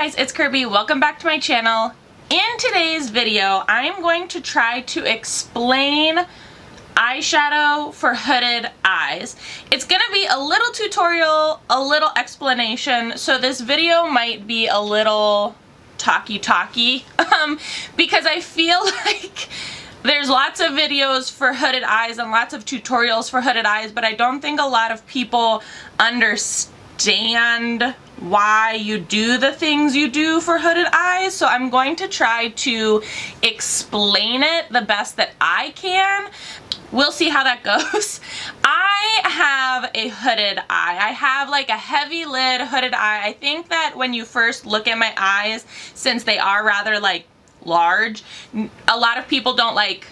guys, it's Kirby. Welcome back to my channel. In today's video, I'm going to try to explain eyeshadow for hooded eyes. It's going to be a little tutorial, a little explanation, so this video might be a little talky because I feel like there's lots of videos for hooded eyes and lots of tutorials for hooded eyes, but I don't think a lot of people understand why you do the things you do for hooded eyes. So I'm going to try to explain it the best that I can. We'll see how that goes. I have a hooded eye. I have like a heavy lid hooded eye. I think that when you first look at my eyes, since they are rather like large, a lot of people don't like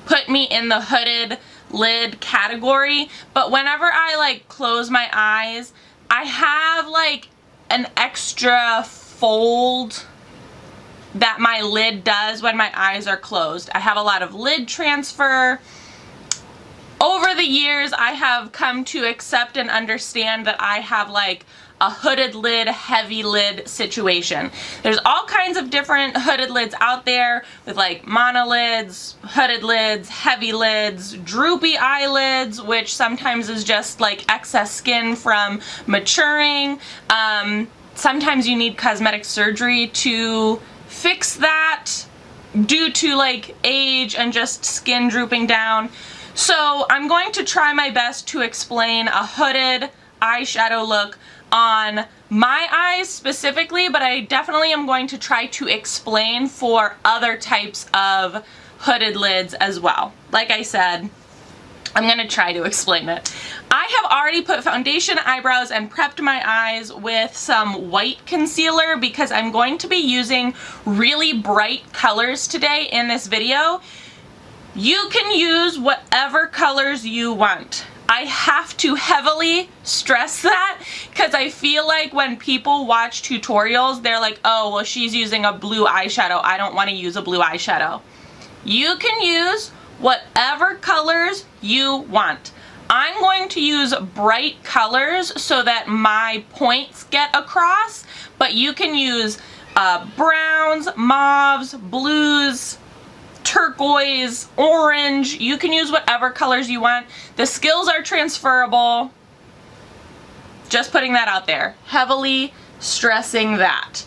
put me in the hooded lid category, but whenever I like close my eyes, I have like an extra fold that my lid does when my eyes are closed. I have a lot of lid transfer. Over the years, I have come to accept and understand that I have like a hooded lid, heavy lid situation. There's all kinds of different hooded lids out there with like monolids, hooded lids, heavy lids, droopy eyelids, which sometimes is just like excess skin from maturing. Sometimes you need cosmetic surgery to fix that due to like age and just skin drooping down. So I'm going to try my best to explain a hooded eyeshadow look on my eyes specifically, but I definitely am going to try to explain for other types of hooded lids as well. Like I said, I'm going to try to explain it. I have already put foundation, eyebrows, and prepped my eyes with some white concealer because I'm going to be using really bright colors today in this video. You can use whatever colors you want. I have to heavily stress that because I feel like when people watch tutorials, they're like, oh, well, she's using a blue eyeshadow. I don't want to use a blue eyeshadow. You can use whatever colors you want. I'm going to use bright colors so that my points get across, but you can use browns, mauves, blues, turquoise, orange. You can use whatever colors you want. The skills are transferable. Just putting that out there. Heavily stressing that.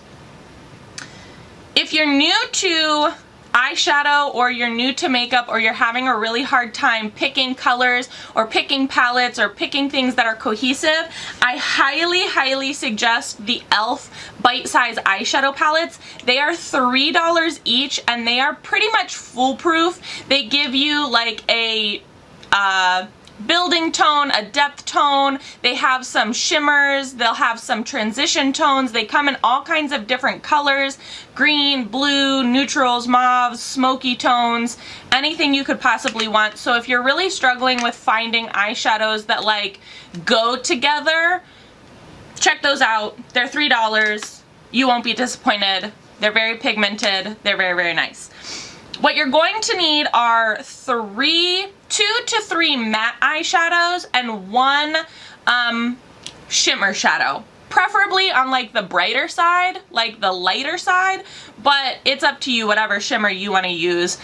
If you're new to eyeshadow or you're new to makeup or you're having a really hard time picking colors or picking palettes or picking things that are cohesive, I highly suggest the e.l.f. bite-size eyeshadow palettes. They are $3 each and they are pretty much foolproof. They give you like a building tone, a depth tone. They have some shimmers. They'll have some transition tones. They come in all kinds of different colors: green, blue, neutrals, mauves, smoky tones, anything you could possibly want. So if you're really struggling with finding eyeshadows that like go together, check those out. They're $3. You won't be disappointed. They're very pigmented. They're very nice. What you're going to need are 2 to 3 matte eyeshadows and 1 shimmer shadow. Preferably on like the brighter side, like the lighter side, but it's up to you whatever shimmer you want to use.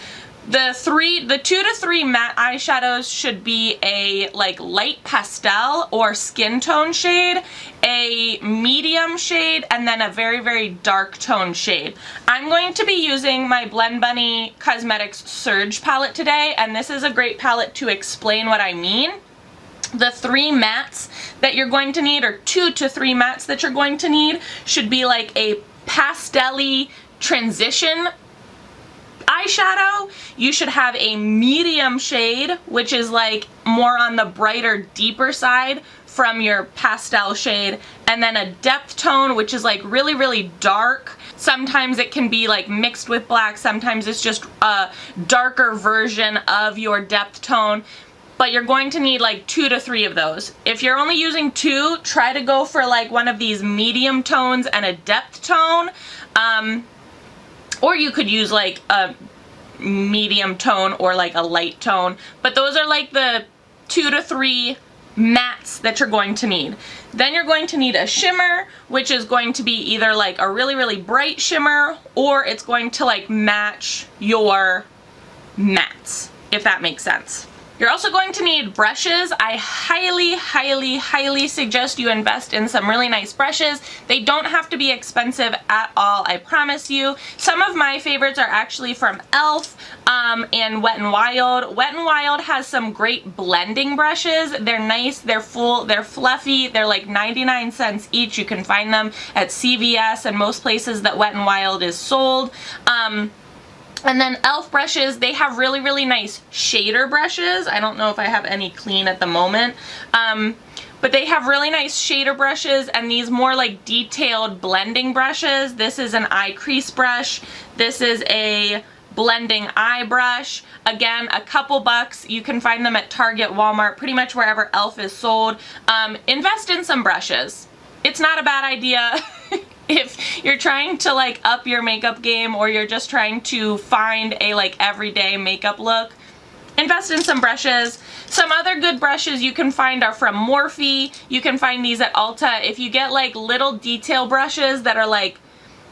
The 2 to 3 matte eyeshadows should be a like light pastel or skin tone shade, a medium shade, and then a very dark tone shade. I'm going to be using my Blend Bunny Cosmetics Surge palette today, and this is a great palette to explain what I mean. The 3 mattes that you're going to need, or 2 to 3 mattes that you're going to need, should be like a pastel-y transition eyeshadow. You should have a medium shade, which is like more on the brighter, deeper side from your pastel shade, and then a depth tone, which is like really dark. Sometimes it can be like mixed with black, sometimes it's just a darker version of your depth tone, but you're going to need like 2 to 3 of those. If you're only using 2, try to go for like one of these medium tones and a depth tone. Or you could use like a medium tone or like a light tone. But those are like the 2 to 3 mattes that you're going to need. Then you're going to need a shimmer, which is going to be either like a really, really bright shimmer, or it's going to like match your mattes, if that makes sense. You're also going to need brushes. I highly, highly, highly suggest you invest in some really nice brushes. They don't have to be expensive at all, I promise you. Some of my favorites are actually from e.l.f. And Wet n Wild. Wet n Wild has some great blending brushes. They're nice, they're full, they're fluffy, they're like 99 cents each. You can find them at CVS and most places that Wet n Wild is sold. And then e.l.f. brushes, they have really, really nice shader brushes. I don't know if I have any clean at the moment. But they have really nice shader brushes and these more like detailed blending brushes. This is an eye crease brush. This is a blending eye brush. Again, a couple bucks. You can find them at Target, Walmart, pretty much wherever e.l.f. is sold. Invest in some brushes. It's not a bad idea. If you're trying to like up your makeup game or you're just trying to find a like everyday makeup look, invest in some brushes. Some other good brushes you can find are from Morphe. You can find these at Ulta. If you get like little detail brushes that are like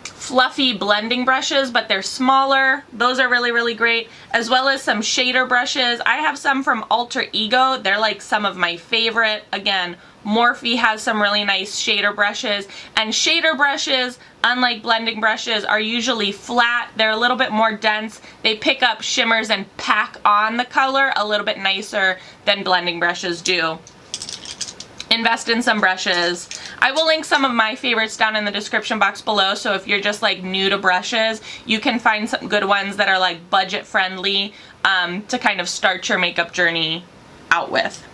fluffy blending brushes but they're smaller, those are really, really great, as well as some shader brushes. I have some from Alter Ego. They're like some of my favorite. Again, Morphe has some really nice shader brushes, and shader brushes, unlike blending brushes, are usually flat. They're a little bit more dense. They pick up shimmers and pack on the color a little bit nicer than blending brushes do. Invest in some brushes. I will link some of my favorites down in the description box below, so if you're just like new to brushes, you can find some good ones that are like budget friendly to kind of start your makeup journey out with.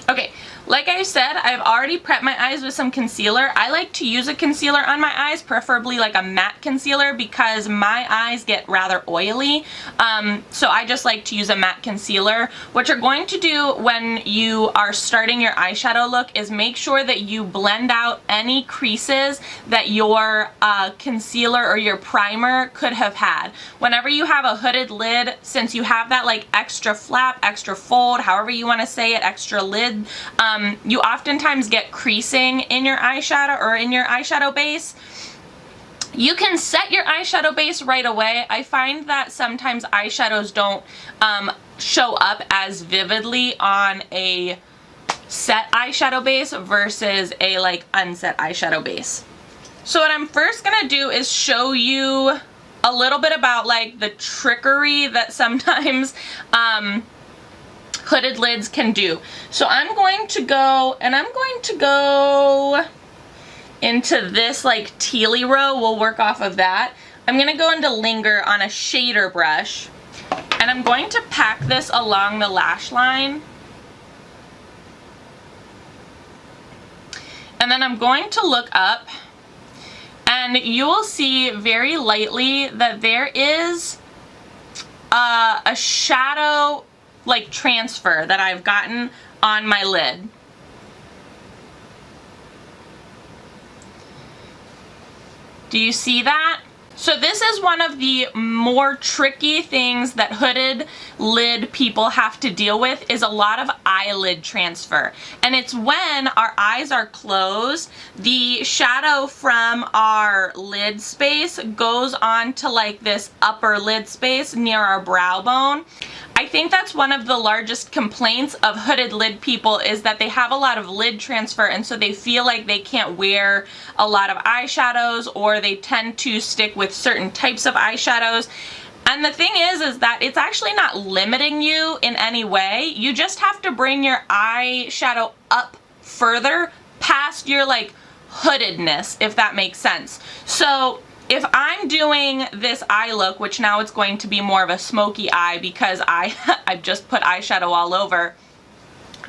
Okay. Like I said, I've already prepped my eyes with some concealer. I like to use a concealer on my eyes, preferably like a matte concealer, because my eyes get rather oily. So I just like to use a matte concealer. What you're going to do when you are starting your eyeshadow look is make sure that you blend out any creases that your concealer or your primer could have had. Whenever you have a hooded lid, since you have that like extra flap, extra fold, however you want to say it, extra lid, you oftentimes get creasing in your eyeshadow or in your eyeshadow base. You can set your eyeshadow base right away. I find that sometimes eyeshadows don't show up as vividly on a set eyeshadow base versus a like unset eyeshadow base. So what I'm first gonna do is show you a little bit about like the trickery that sometimes hooded lids can do. So I'm going to go into this like tealy row. We'll work off of that. I'm going to go into Linger on a shader brush, and I'm going to pack this along the lash line. And then I'm going to look up, and you will see very lightly that there is a shadow like transfer that I've gotten on my lid. Do you see that? So this is one of the more tricky things that hooded lid people have to deal with, is a lot of eyelid transfer. And it's when our eyes are closed, the shadow from our lid space goes on to like this upper lid space near our brow bone. I think that's one of the largest complaints of hooded lid people, is that they have a lot of lid transfer, and so they feel like they can't wear a lot of eyeshadows, or they tend to stick with certain types of eyeshadows. And the thing is that it's actually not limiting you in any way. You just have to bring your eyeshadow up further past your like hoodedness, if that makes sense. So if I'm doing this eye look, which now it's going to be more of a smoky eye because I've just put eyeshadow all over,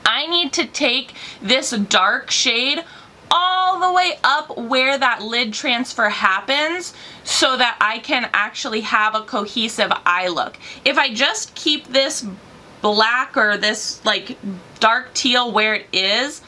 I need to take this dark shade all the way up where that lid transfer happens so that I can actually have a cohesive eye look. If I just keep this black or this like dark teal where it is,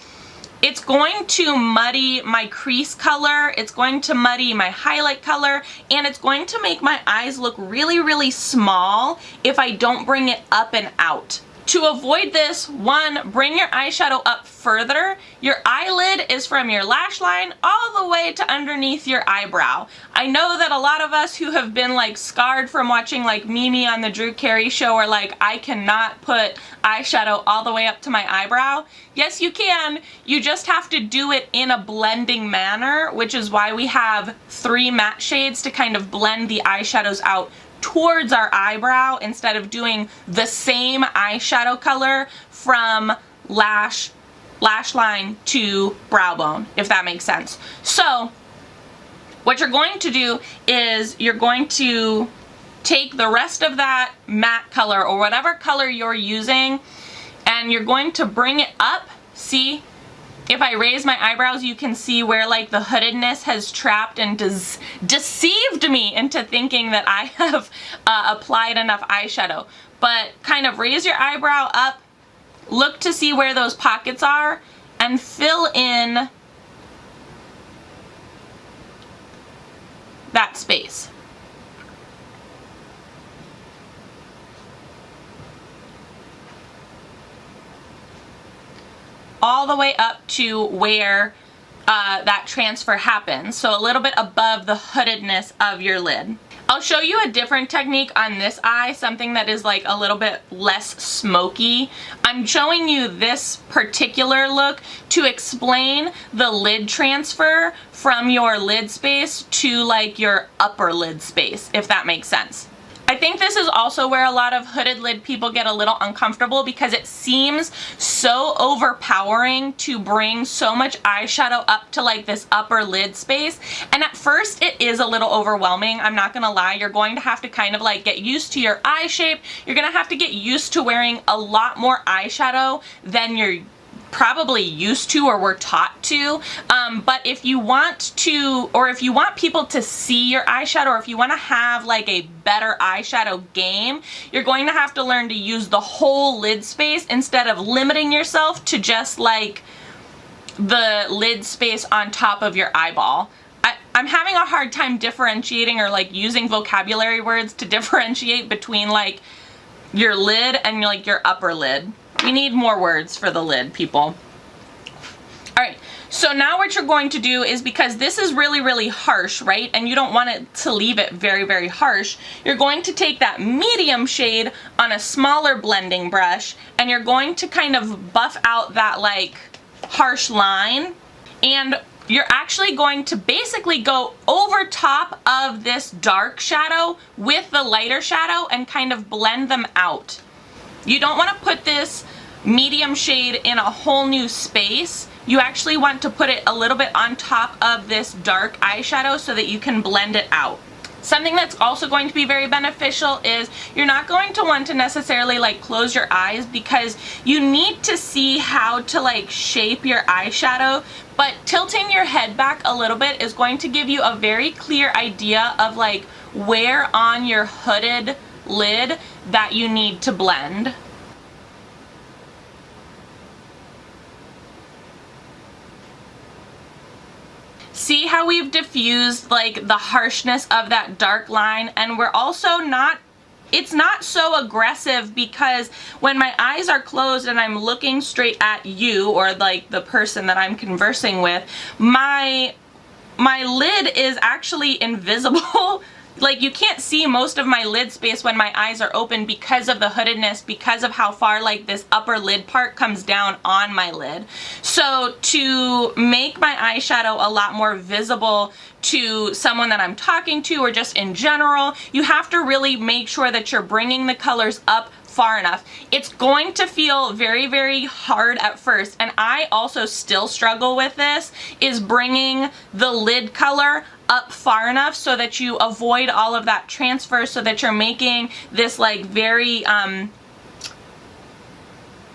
it's going to muddy my crease color, it's going to muddy my highlight color, and it's going to make my eyes look really, really small if I don't bring it up and out. To avoid this, one, bring your eyeshadow up further. Your eyelid is from your lash line all the way to underneath your eyebrow. I know that a lot of us who have been like scarred from watching like Mimi on the Drew Carey show are like, I cannot put eyeshadow all the way up to my eyebrow. Yes, you can. You just have to do it in a blending manner, which is why we have 3 matte shades to kind of blend the eyeshadows out towards our eyebrow instead of doing the same eyeshadow color from lash line to brow bone, if that makes sense. So what you're going to do is you're going to take the rest of that matte color or whatever color you're using, and you're going to bring it up. See, if I raise my eyebrows, you can see where like the hoodedness has trapped and deceived me into thinking that I have applied enough eyeshadow. But kind of raise your eyebrow up, look to see where those pockets are, and fill in that space. All the way up to where that transfer happens, so a little bit above the hoodedness of your lid. I'll show you a different technique on this eye, something that is like a little bit less smoky. I'm showing you this particular look to explain the lid transfer from your lid space to like your upper lid space, if that makes sense. I think this is also where a lot of hooded lid people get a little uncomfortable because it seems so overpowering to bring so much eyeshadow up to like this upper lid space. And at first it is a little overwhelming, I'm not gonna lie. You're going to have to kind of like get used to your eye shape. You're gonna have to get used to wearing a lot more eyeshadow than you're probably used to or were taught to, but if you want to, or if you want people to see your eyeshadow, or if you want to have like a better eyeshadow game, you're going to have to learn to use the whole lid space instead of limiting yourself to just like the lid space on top of your eyeball. I'm having a hard time differentiating or like using vocabulary words to differentiate between like your lid and like your upper lid. We need more words for the lid, people. Alright, so now what you're going to do is, because this is really, really harsh, right? And you don't want it to leave it very, very harsh. You're going to take that medium shade on a smaller blending brush, and you're going to kind of buff out that like harsh line. And you're actually going to basically go over top of this dark shadow with the lighter shadow and kind of blend them out. You don't want to put this medium shade in a whole new space. You actually want to put it a little bit on top of this dark eyeshadow so that you can blend it out. Something that's also going to be very beneficial is you're not going to want to necessarily like close your eyes, because you need to see how to like shape your eyeshadow, but tilting your head back a little bit is going to give you a very clear idea of like where on your hooded lid that you need to blend. See how we've diffused like the harshness of that dark line, and we're also not, it's not so aggressive, because when my eyes are closed and I'm looking straight at you or like the person that I'm conversing with, my lid is actually invisible. Like you can't see most of my lid space when my eyes are open because of the hoodedness, because of how far like this upper lid part comes down on my lid. So to make my eyeshadow a lot more visible to someone that I'm talking to, or just in general, you have to really make sure that you're bringing the colors up far enough. It's going to feel very, very hard at first, and I also still struggle with this, is bringing the lid color up far enough so that you avoid all of that transfer, so that you're making this like very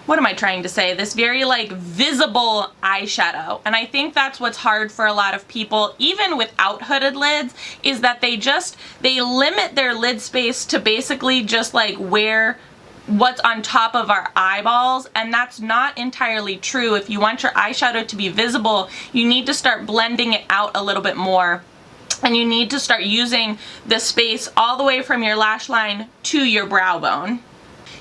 what am I trying to say? This very like visible eyeshadow. And I think that's what's hard for a lot of people, even without hooded lids, is that they limit their lid space to basically just like what's on top of our eyeballs, and that's not entirely true. If you want your eyeshadow to be visible, you need to start blending it out a little bit more. And you need to start using the space all the way from your lash line to your brow bone.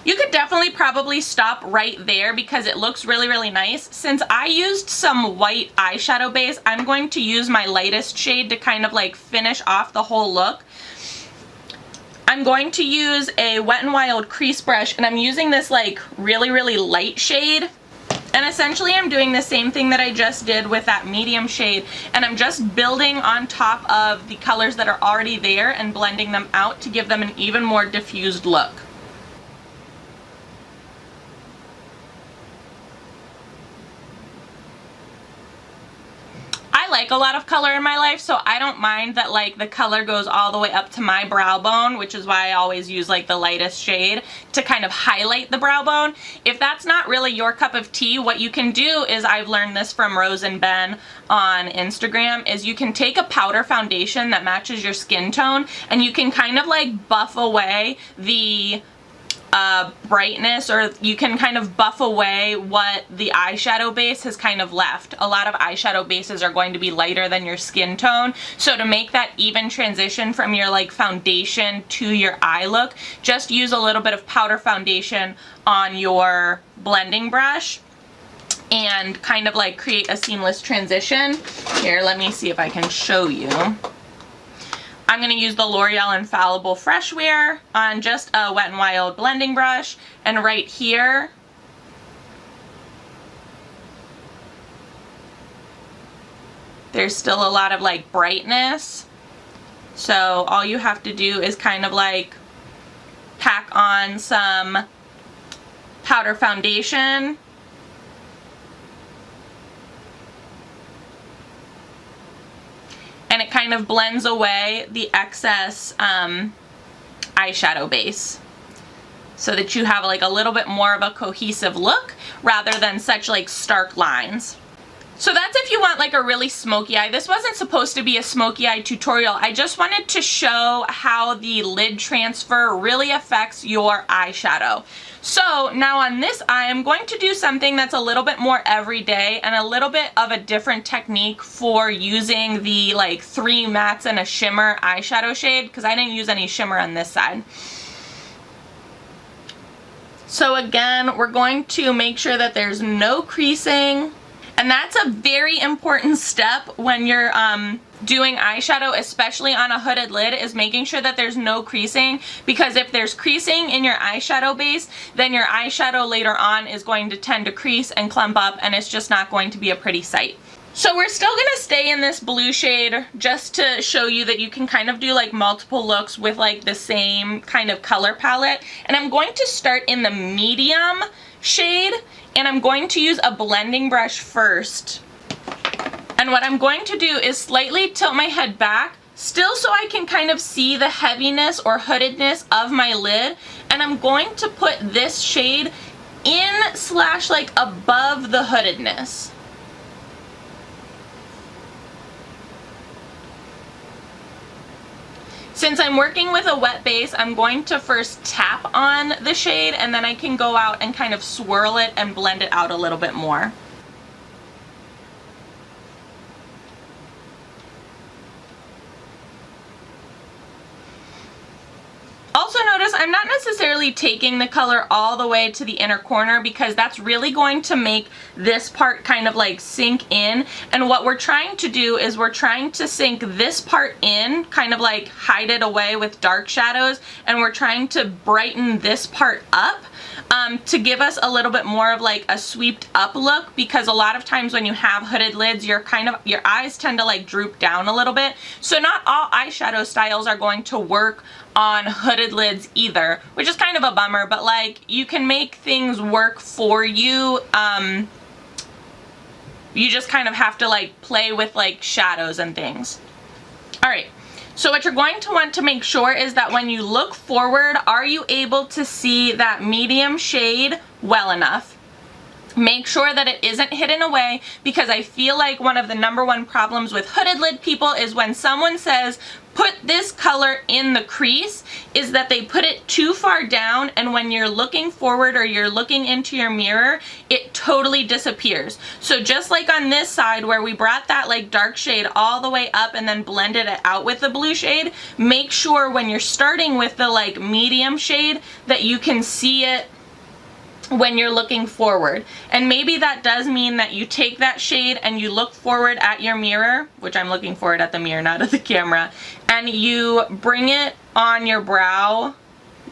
You could definitely probably stop right there because it looks really, really nice. Since I used some white eyeshadow base, I'm going to use my lightest shade to kind of like finish off the whole look. I'm going to use a Wet n Wild crease brush, and I'm using this like really, really light shade. And essentially I'm doing the same thing that I just did with that medium shade, and I'm just building on top of the colors that are already there and blending them out to give them an even more diffused look. I like a lot of color in my life, so I don't mind that like the color goes all the way up to my brow bone, which is why I always use like the lightest shade to kind of highlight the brow bone. If that's not really your cup of tea, what you can do is, I've learned this from Rose and Ben on Instagram, is you can take a powder foundation that matches your skin tone and you can kind of like buff away the brightness, or you can kind of buff away what the eyeshadow base has kind of left. A lot of eyeshadow bases are going to be lighter than your skin tone, so to make that even transition from your like foundation to your eye look, just use a little bit of powder foundation on your blending brush and kind of like create a seamless transition. Here, let me see if I can show you. I'm going to use the L'Oreal Infallible Fresh Wear on just a Wet n Wild blending brush, and right here there's still a lot of like brightness, so all you have to do is kind of like pack on some powder foundation and it kind of blends away the excess eyeshadow base so that you have like a little bit more of a cohesive look rather than such like stark lines. So that's if you want like a really smoky eye. This wasn't supposed to be a smoky eye tutorial. I just wanted to show how the lid transfer really affects your eyeshadow. So now on this eye, I'm going to do something that's a little bit more everyday and a little bit of a different technique for using the like 3 mattes and a shimmer eyeshadow shade, because I didn't use any shimmer on this side. So again, we're going to make sure that there's no creasing. And that's a very important step when you're doing eyeshadow, especially on a hooded lid, is making sure that there's no creasing, because if there's creasing in your eyeshadow base, then your eyeshadow later on is going to tend to crease and clump up, and it's just not going to be a pretty sight. So we're still going to stay in this blue shade just to show you that you can kind of do like multiple looks with like the same kind of color palette. And I'm going to start in the medium shade, and I'm going to use a blending brush first. And what I'm going to do is slightly tilt my head back, still so I can kind of see the heaviness or hoodedness of my lid, and I'm going to put this shade in slash like above the hoodedness. Since I'm working with a wet base, I'm going to first tap on the shade, and then I can go out and kind of swirl it and blend it out a little bit more. Also notice I'm not necessarily taking the color all the way to the inner corner, because that's really going to make this part kind of like sink in. And what we're trying to do is we're trying to sink this part in, kind of like hide it away with dark shadows, and we're trying to brighten this part up to give us a little bit more of like a sweeped up look, because a lot of times when you have hooded lids, your eyes tend to like droop down a little bit. So not all eyeshadow styles are going to work on hooded lids either, which is kind of a bummer, but like you can make things work for you. You just kind of have to like play with like shadows and things. Alright, so what you're going to want to make sure is that when you look forward, are you able to see that medium shade well enough? Make sure that it isn't hidden away, because I feel like one of the #1 problems with hooded lid people is when someone says put this color in the crease, is that they put it too far down, and when you're looking forward or you're looking into your mirror, it totally disappears. So just like on this side where we brought that like dark shade all the way up and then blended it out with the blue shade, make sure when you're starting with the like medium shade that you can see it when you're looking forward. And maybe that does mean that you take that shade and you look forward at your mirror, which I'm looking forward at the mirror, not at the camera, and you bring it on your brow,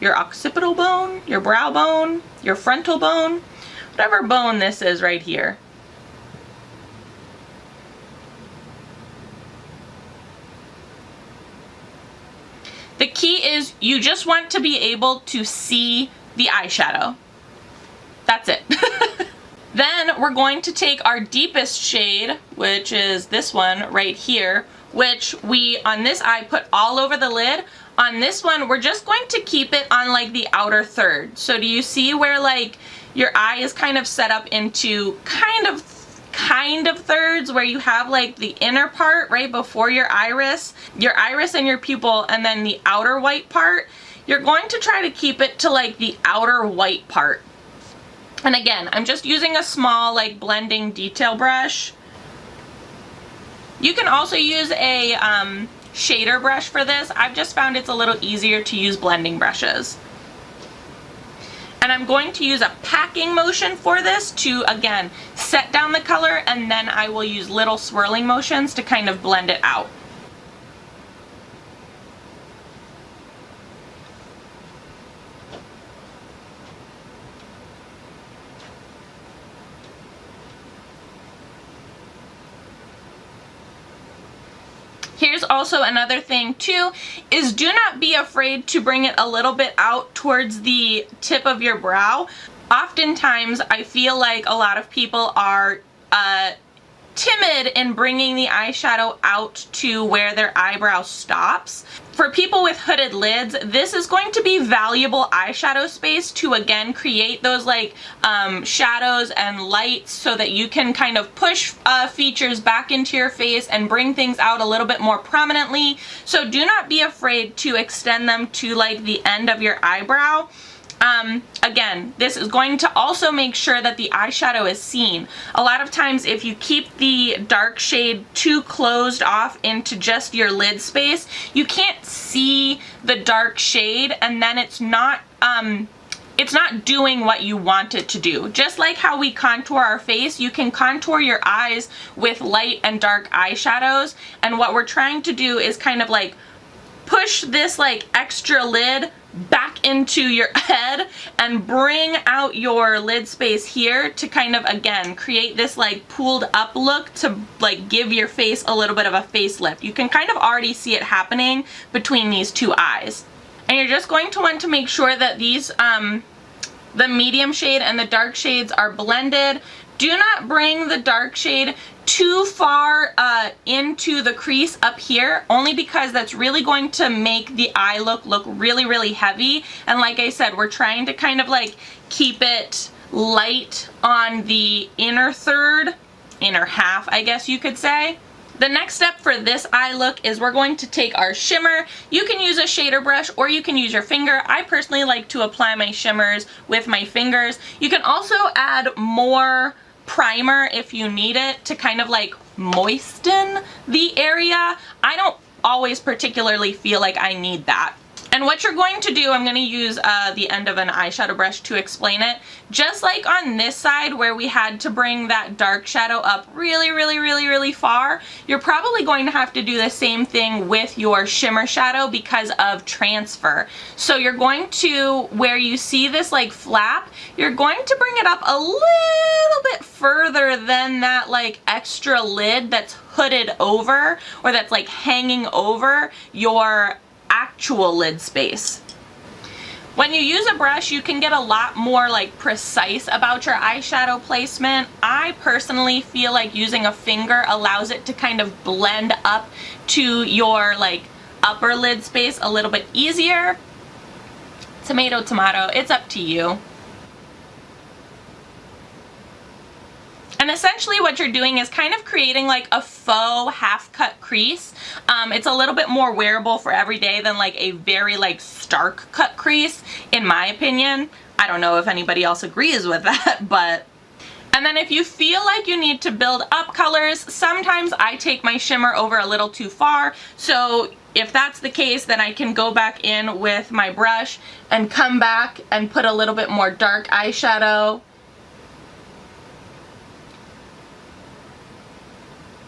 your occipital bone, your brow bone, your frontal bone, whatever bone this is right here. The key is you just want to be able to see the eyeshadow. That's it. Then we're going to take our deepest shade, which is this one right here, which we, on this eye, put all over the lid. On this one, we're just going to keep it on like the outer third. So do you see where like your eye is kind of set up into kind of thirds, where you have like the inner part right before your iris and your pupil, and then the outer white part? You're going to try to keep it to like the outer white part. And again, I'm just using a small like blending detail brush. You can also use a shader brush for this. I've just found it's a little easier to use blending brushes. And I'm going to use a packing motion for this to, again, set down the color, and then I will use little swirling motions to kind of blend it out. Here's also another thing too, is do not be afraid to bring it a little bit out towards the tip of your brow. Oftentimes I feel like a lot of people are timid in bringing the eyeshadow out to where their eyebrow stops. For people with hooded lids, this is going to be valuable eyeshadow space to again create those like shadows and lights so that you can kind of push features back into your face and bring things out a little bit more prominently. So do not be afraid to extend them to like the end of your eyebrow. Again, this is going to also make sure that the eyeshadow is seen. A lot of times if you keep the dark shade too closed off into just your lid space, you can't see the dark shade, and then it's not doing what you want it to do. Just like how we contour our face, you can contour your eyes with light and dark eyeshadows, and what we're trying to do is kind of like push this like extra lid back into your head and bring out your lid space here to kind of again create this like pulled up look to like give your face a little bit of a facelift. You can kind of already see it happening between these two eyes. And you're just going to want to make sure that these the medium shade and the dark shades are blended. Do not bring the dark shade too far into the crease up here, only because that's really going to make the eye look really, really heavy. And like I said, we're trying to kind of like keep it light on the inner third, inner half, I guess you could say. The next step for this eye look is we're going to take our shimmer. You can use a shader brush or you can use your finger. I personally like to apply my shimmers with my fingers. You can also add more primer if you need it to kind of like moisten the area. I don't always particularly feel like I need that. And what you're going to do, I'm going to use the end of an eyeshadow brush to explain it. Just like on this side where we had to bring that dark shadow up really, really, really, really far, you're probably going to have to do the same thing with your shimmer shadow because of transfer. So you're going to, where you see this like flap, you're going to bring it up a little bit further than that like extra lid that's hooded over, or that's like hanging over your actual lid space. When you use a brush, you can get a lot more like precise about your eyeshadow placement. I personally feel like using a finger allows it to kind of blend up to your like upper lid space a little bit easier. Tomato, tomato, it's up to you. And essentially what you're doing is kind of creating like a faux half-cut crease. It's a little bit more wearable for every day than like a very like stark cut crease, in my opinion. I don't know if anybody else agrees with that, but... And then if you feel like you need to build up colors, sometimes I take my shimmer over a little too far. So if that's the case, then I can go back in with my brush and come back and put a little bit more dark eyeshadow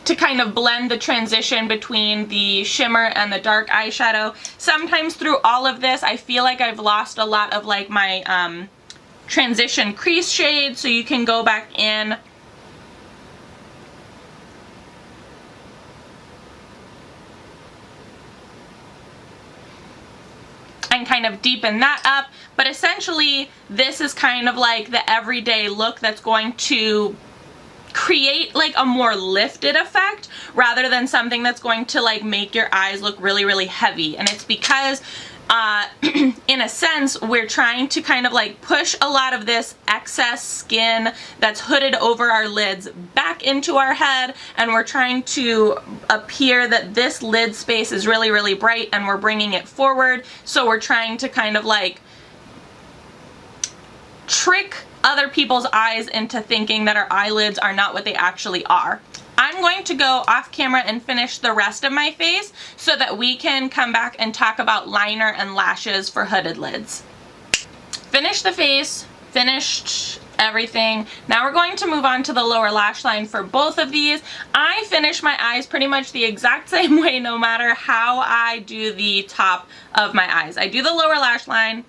to kind of blend the transition between the shimmer and the dark eyeshadow. Sometimes through all of this, I feel like I've lost a lot of like my transition crease shade, so you can go back in and kind of deepen that up. But essentially, this is kind of like the everyday look that's going to create like a more lifted effect rather than something that's going to like make your eyes look really, really heavy. And it's because in a sense, we're trying to kind of like push a lot of this excess skin that's hooded over our lids back into our head, and we're trying to appear that this lid space is really, really bright, and we're bringing it forward. So we're trying to kind of like trick other people's eyes into thinking that our eyelids are not what they actually are. I'm going to go off camera and finish the rest of my face so that we can come back and talk about liner and lashes for hooded lids. Finished the face, finished everything. Now we're going to move on to the lower lash line for both of these. I finish my eyes pretty much the exact same way no matter how I do the top of my eyes. I do the lower lash line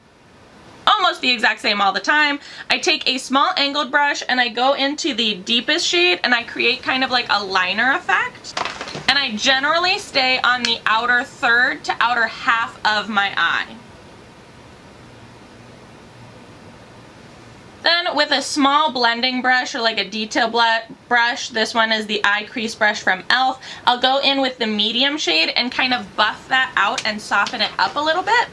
almost the exact same all the time. I take a small angled brush and I go into the deepest shade and I create kind of like a liner effect. And I generally stay on the outer third to outer half of my eye. Then with a small blending brush or like a detail brush, this one is the eye crease brush from e.l.f., I'll go in with the medium shade and kind of buff that out and soften it up a little bit.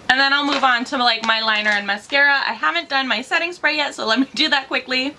And then I'll move on to like my liner and mascara. I haven't done my setting spray yet, so let me do that quickly.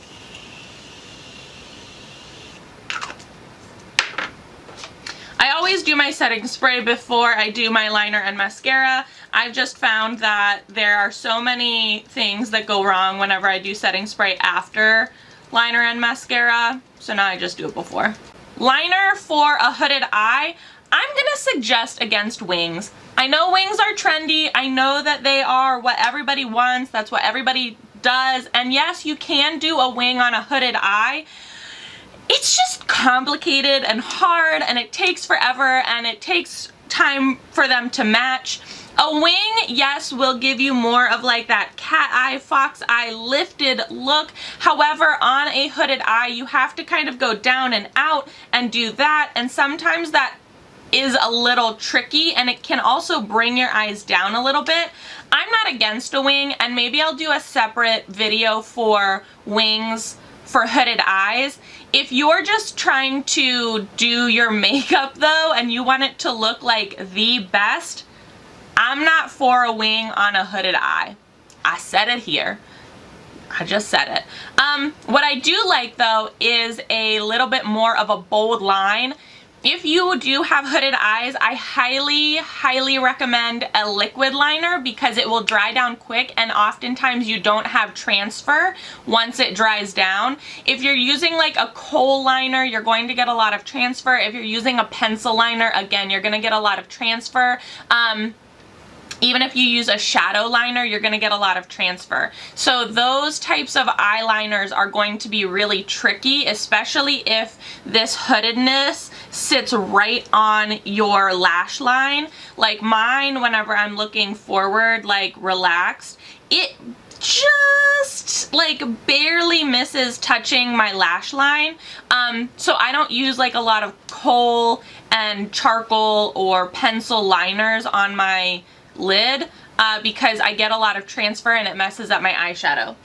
I always do my setting spray before I do my liner and mascara. I've just found that there are so many things that go wrong whenever I do setting spray after liner and mascara, so now I just do it before. Liner for a hooded eye, I'm gonna suggest against wings. I know wings are trendy. I know that they are what everybody wants. That's what everybody does. And yes, you can do a wing on a hooded eye. It's just complicated and hard, and it takes forever, and it takes time for them to match. A wing, yes, will give you more of like that cat eye, fox eye, lifted look. However, on a hooded eye, you have to kind of go down and out and do that. And sometimes that is a little tricky, and it can also bring your eyes down a little bit. I'm not against a wing, and maybe I'll do a separate video for wings for hooded eyes. If you're just trying to do your makeup though, and you want it to look like the best, I'm not for a wing on a hooded eye. I said it here. I just said it. What I do like though is a little bit more of a bold line. If you do have hooded eyes, I highly, highly recommend a liquid liner because it will dry down quick, and oftentimes you don't have transfer once it dries down. If you're using like a kohl liner, you're going to get a lot of transfer. If you're using a pencil liner, again, you're going to get a lot of transfer. Even if you use a shadow liner, you're going to get a lot of transfer. So those types of eyeliners are going to be really tricky, especially if this hoodedness sits right on your lash line. Like mine, whenever I'm looking forward, like relaxed, it just like barely misses touching my lash line. So I don't use like a lot of kohl and charcoal or pencil liners on my lid because I get a lot of transfer and it messes up my eyeshadow.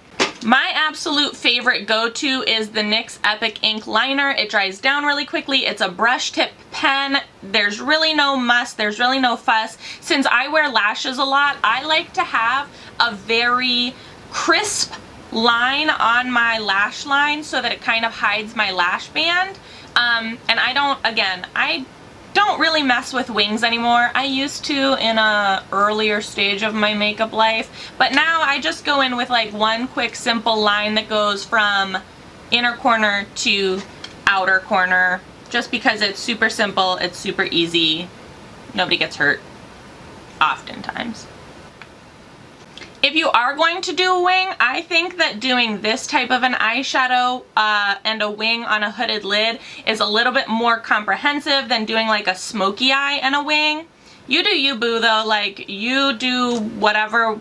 My absolute favorite go-to is the NYX Epic Ink Liner. It dries down really quickly. It's a brush tip pen. There's really no muss. There's really no fuss. Since I wear lashes a lot, I like to have a very crisp line on my lash line so that it kind of hides my lash band. And I don't really mess with wings anymore. I used to in a earlier stage of my makeup life, but now I just go in with like one quick simple line that goes from inner corner to outer corner, just because it's super simple, it's super easy, nobody gets hurt, oftentimes. If you are going to do a wing, I think that doing this type of an eyeshadow and a wing on a hooded lid is a little bit more comprehensive than doing like a smoky eye and a wing. You do you, boo, though. Like, you do whatever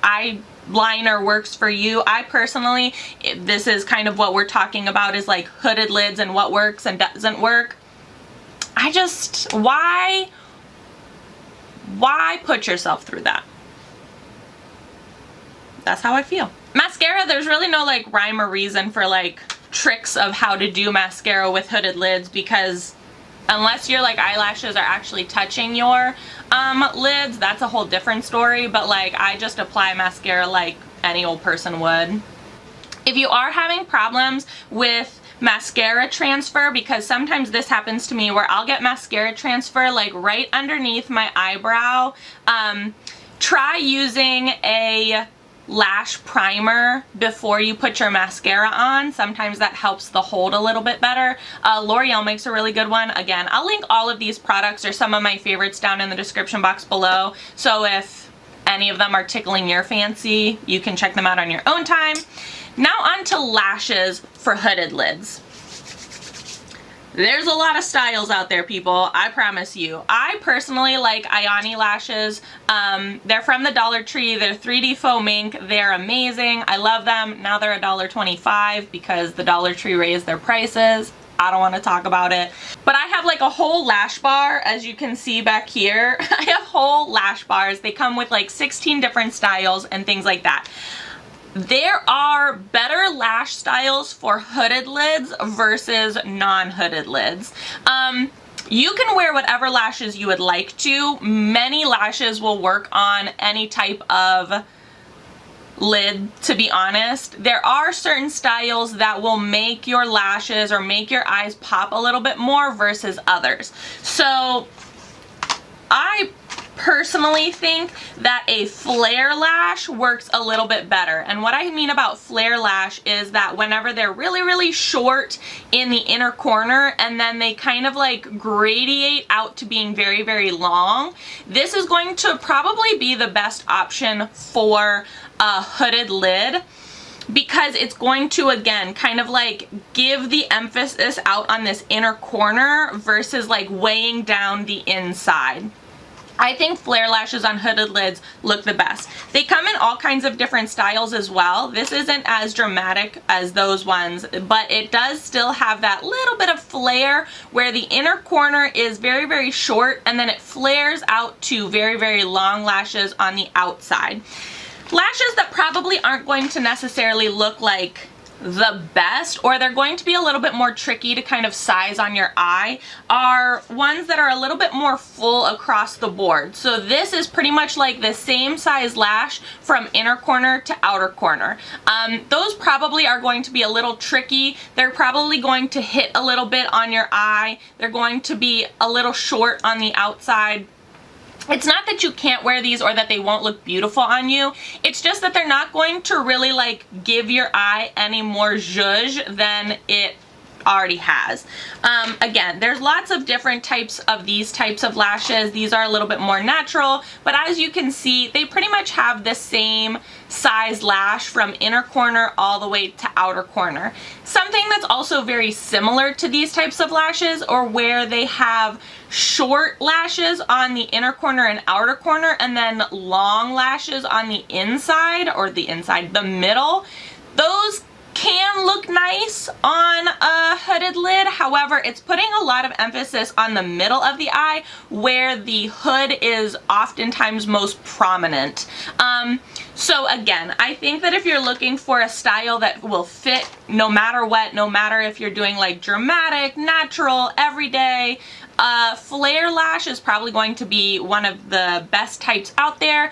eyeliner works for you. I personally, this is kind of what we're talking about, is like hooded lids and what works and doesn't work. I just, why put yourself through that? That's how I feel. Mascara, there's really no like rhyme or reason for like tricks of how to do mascara with hooded lids, because unless your like eyelashes are actually touching your lids, that's a whole different story. But like, I just apply mascara like any old person would. If you are having problems with mascara transfer, because sometimes this happens to me where I'll get mascara transfer like right underneath my eyebrow, try using a lash primer before you put your mascara on. Sometimes that helps the hold a little bit better. L'Oreal makes a really good one. Again, I'll link all of these products or some of my favorites down in the description box below, so if any of them are tickling your fancy, you can check them out on your own time. Now on to lashes for hooded lids. There's a lot of styles out there, people, I promise you. I personally like Eyeliner lashes. They're from the Dollar Tree. They're 3D faux mink. They're amazing. I love them. Now they're $1.25 because the Dollar Tree raised their prices. I don't want to talk about it. But I have like a whole lash bar, as you can see back here. I have whole lash bars. They come with like 16 different styles and things like that. There are better lash styles for hooded lids versus non-hooded lids. You can wear whatever lashes you would like to. Many lashes will work on any type of lid, to be honest. There are certain styles that will make your lashes or make your eyes pop a little bit more versus others. So I personally think that a flare lash works a little bit better. And what I mean about flare lash is that whenever they're really, really short in the inner corner and then they kind of like gradiate out to being very, very long, this is going to probably be the best option for a hooded lid, because it's going to, again, kind of like give the emphasis out on this inner corner versus like weighing down the inside. I think flare lashes on hooded lids look the best. They come in all kinds of different styles as well. This isn't as dramatic as those ones, but it does still have that little bit of flare where the inner corner is very, very short and then it flares out to very, very long lashes on the outside. Lashes that probably aren't going to necessarily look like the best, or they're going to be a little bit more tricky to kind of size on your eye, are ones that are a little bit more full across the board. So this is pretty much like the same size lash from inner corner to outer corner. Those probably are going to be a little tricky. They're probably going to hit a little bit on your eye. They're going to be a little short on the outside. It's not that you can't wear these or that they won't look beautiful on you. It's just that they're not going to really like give your eye any more zhuzh than it already has. Again, there's lots of different types of these types of lashes. These are a little bit more natural, but as you can see, they pretty much have the same size lash from inner corner all the way to outer corner. Something that's also very similar to these types of lashes, or where they have short lashes on the inner corner and outer corner and then long lashes on the inside, or the middle. Those can look nice on a hooded lid. However, it's putting a lot of emphasis on the middle of the eye where the hood is oftentimes most prominent. So again, I think that if you're looking for a style that will fit no matter what, no matter if you're doing like dramatic, natural, everyday, flare lash is probably going to be one of the best types out there.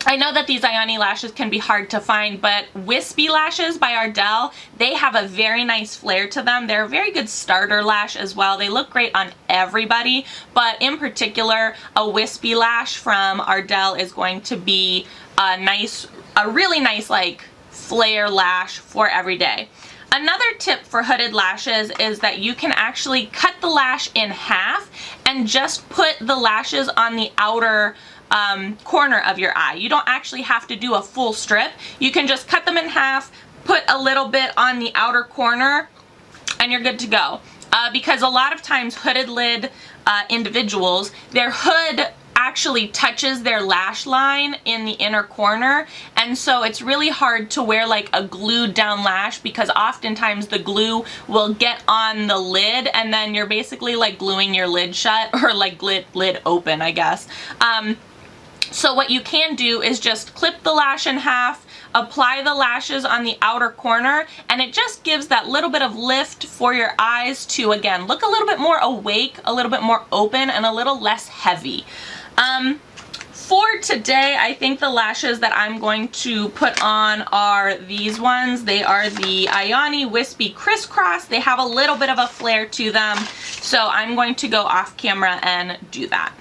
I know that these Eyeliner lashes can be hard to find, but Wispy Lashes by Ardell, they have a very nice flare to them. They're a very good starter lash as well. They look great on everybody, but in particular, a Wispy Lash from Ardell is going to be a really nice like flare lash for every day. Another tip for hooded lashes is that you can actually cut the lash in half and just put the lashes on the outer corner of your eye. You don't actually have to do a full strip. You can just cut them in half, put a little bit on the outer corner, and you're good to go. Because a lot of times hooded lid individuals, their hood actually touches their lash line in the inner corner, and so it's really hard to wear like a glued down lash because oftentimes the glue will get on the lid and then you're basically like gluing your lid shut, or like lid open, I guess. So what you can do is just clip the lash in half, apply the lashes on the outer corner, and it just gives that little bit of lift for your eyes to, again, look a little bit more awake, a little bit more open, and a little less heavy. For today, I think the lashes that I'm going to put on are these ones. They are the Eyeliner Wispy Crisscross. They have a little bit of a flare to them, so I'm going to go off camera and do that.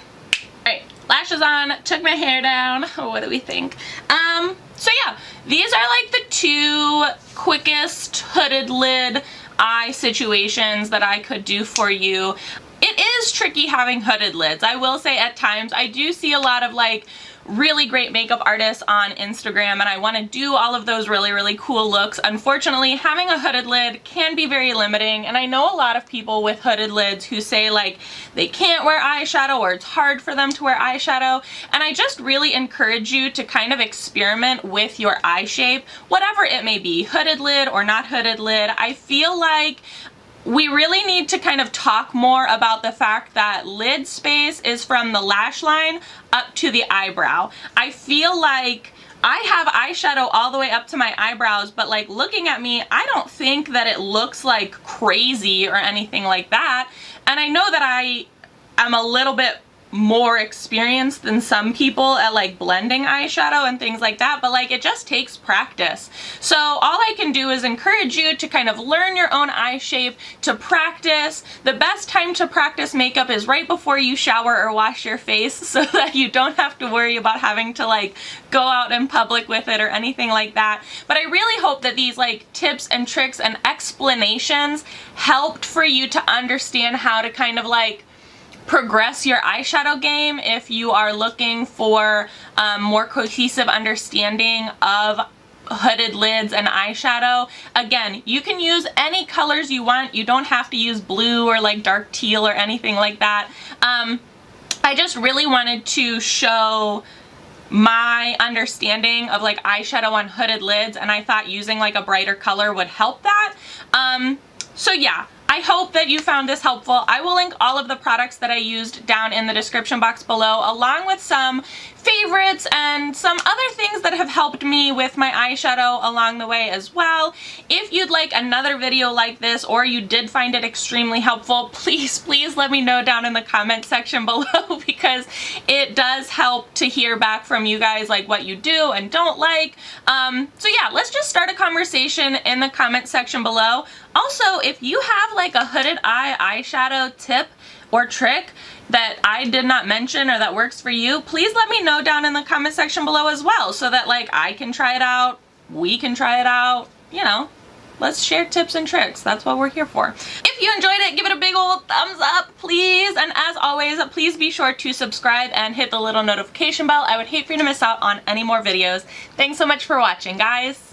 Alright, lashes on, took my hair down. What do we think? So yeah, these are like the two quickest hooded lid eye situations that I could do for you. It is tricky having hooded lids. I will say at times I do see a lot of like really great makeup artists on Instagram, and I want to do all of those really cool looks. Unfortunately, having a hooded lid can be very limiting, and I know a lot of people with hooded lids who say like they can't wear eyeshadow or it's hard for them to wear eyeshadow, and I just really encourage you to kind of experiment with your eye shape, whatever it may be, hooded lid or not hooded lid. I feel like we really need to kind of talk more about the fact that lid space is from the lash line up to the eyebrow. I feel like I have eyeshadow all the way up to my eyebrows, but like looking at me, I don't think that it looks like crazy or anything like that. And I know that I am a little bit more experienced than some people at like blending eyeshadow and things like that, but like it just takes practice. So all I can do is encourage you to kind of learn your own eye shape, to practice. The best time to practice makeup is right before you shower or wash your face, so that you don't have to worry about having to like go out in public with it or anything like that. But I really hope that these like tips and tricks and explanations helped for you to understand how to kind of like progress your eyeshadow game if you are looking for more cohesive understanding of hooded lids and eyeshadow. Again, you can use any colors you want. You don't have to use blue or like dark teal or anything like that. I just really wanted to show my understanding of like eyeshadow on hooded lids, and I thought using like a brighter color would help that. So yeah, I hope that you found this helpful. I will link all of the products that I used down in the description box below, along with some favorites and some other things that have helped me with my eyeshadow along the way as well. If you'd like another video like this, or you did find it extremely helpful, please let me know down in the comment section below, because it does help to hear back from you guys like what you do and don't like. So yeah, let's just start a conversation in the comment section below. Also, if you have like a hooded eye eyeshadow tip or trick that I did not mention or that works for you, please let me know down in the comment section below as well, so that like I can try it out, we can try it out, you know. Let's share tips and tricks. That's what we're here for. If you enjoyed it, give it a big old thumbs up, please. And as always, please be sure to subscribe and hit the little notification bell. I would hate for you to miss out on any more videos. Thanks so much for watching, guys.